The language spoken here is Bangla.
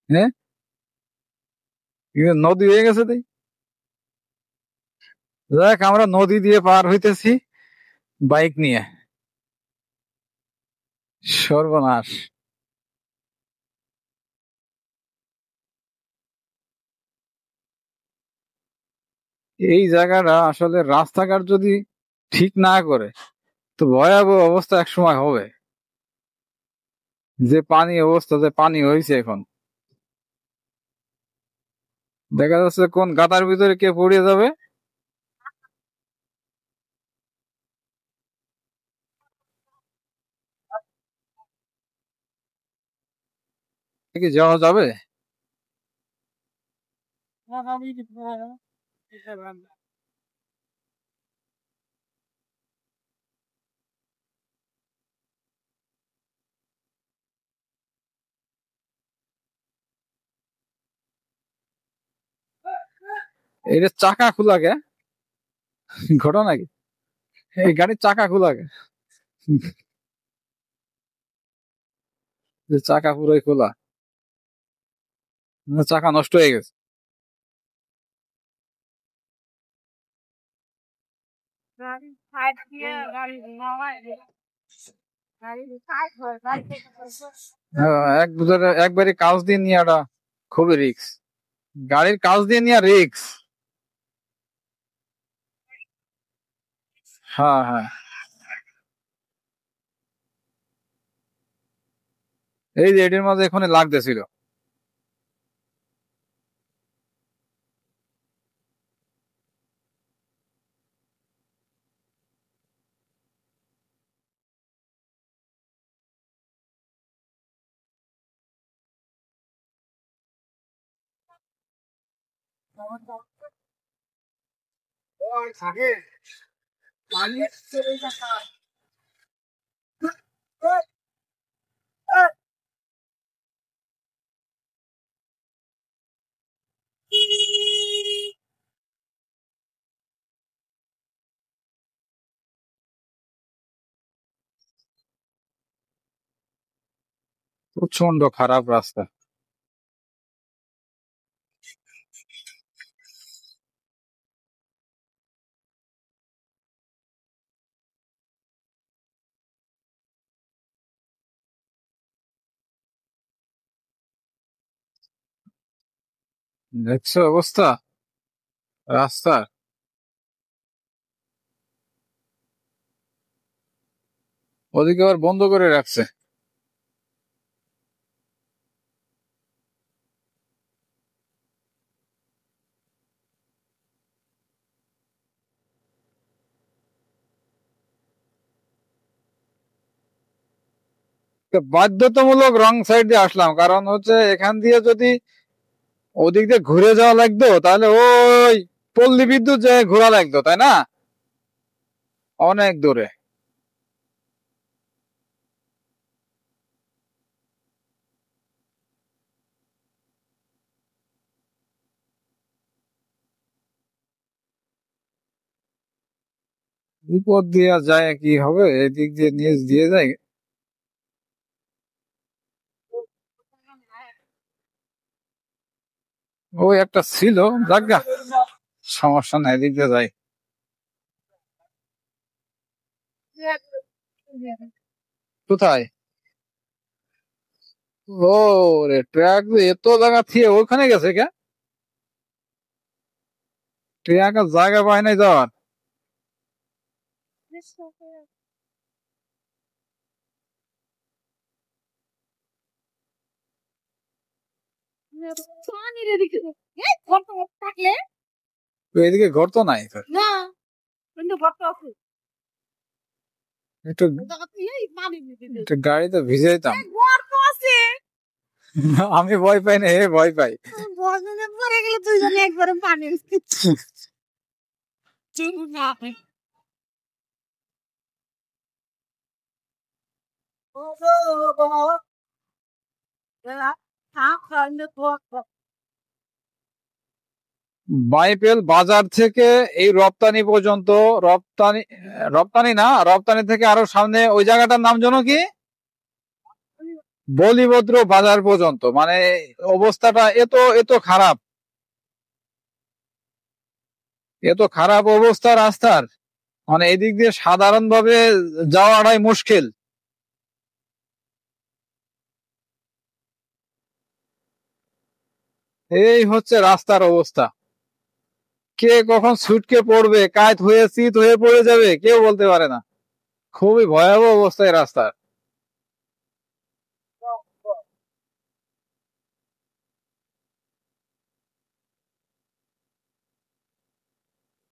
হ্যাঁ, নদী হয়ে গেছে তাই। দেখ, আমরা নদী দিয়ে পার হইতেছি বাইক নিয়ে। সর্বনাশ। এই জায়গাটা আসলে রাস্তাঘাট যদি ঠিক না করে তো ভয়াবহ অবস্থা এক সময় হবে। যে পানি অবস্থা, যে পানি হয়েছে এখন, দেখা যাচ্ছে কোন গাতার ভিতরে কে পড়ে যাবে। কি যাওয়া যাবে? এটা চাকা খোলা গে ঘটনা কি? এই গাড়ির চাকা খোলা গে? যে চাকা পুরোই খোলা, না চাকা নষ্ট হয়ে গেছে? একবারে কাজ দিয়ে নিয়ে খুবই রিক্স। গাড়ির কাজ দিয়ে নিয়ে রিক্স। হ্যাঁ, হ্যাঁ। এই যে এটির মাঝে এখানে লাগতেছিল। প্রচন্ড খারাপ রাস্তা। দেখছো অবস্থা রাস্তার? ওদিকে আবার বন্ধ করে রাখছে। তো বাধ্যতামূলক রং সাইড দিয়ে আসলাম, কারণ হচ্ছে এখান দিয়ে যদি ওদিক দিয়ে ঘুরে যাওয়া লাগতো তাহলে ওই পল্লী বিদ্যুৎ যে ঘোরা লাগতো, তাই না? অনেক দূরে। বিপদ দিয়ে যায় কি হবে, এদিক দিয়ে নিউজ দিয়ে যায়। ওই একটা ছিল, যাজ্ঞা, সমস্যা নাই, এদিক দিয়ে যাই। কোথায়? ও রে, ট্রাক এত জায়গা থিয়ে ওখানে গেছে কে? ট্রাক আর জায়গা পায় নাই যাওয়ার। এদিকে ঘর তো নাই তোর। একটু একটু গাড়িতে ভিজে যেতাম। আমি ভয় পাই না, হে ভয় পাই। বাইপেল বাজার থেকে এই রপ্তানি পর্যন্ত, রপ্তানি রপ্তানি না, রপ্তানি থেকে আরো সামনে ওই জায়গাটার নাম যেন কি? বলিভদ্র বাজার পর্যন্ত, মানে অবস্থাটা এত এত খারাপ, এত খারাপ অবস্থা রাস্তার, মানে এদিক দিয়ে সাধারণভাবে যাওয়াটাই মুশকিল। এই হচ্ছে রাস্তার অবস্থা। কে কখন ছুটকে পড়বে, কাত হয়ে চিত হয়ে পড়ে যাবে কেউ বলতে পারে না। খুবই ভয়াবহ অবস্থা এই রাস্তার।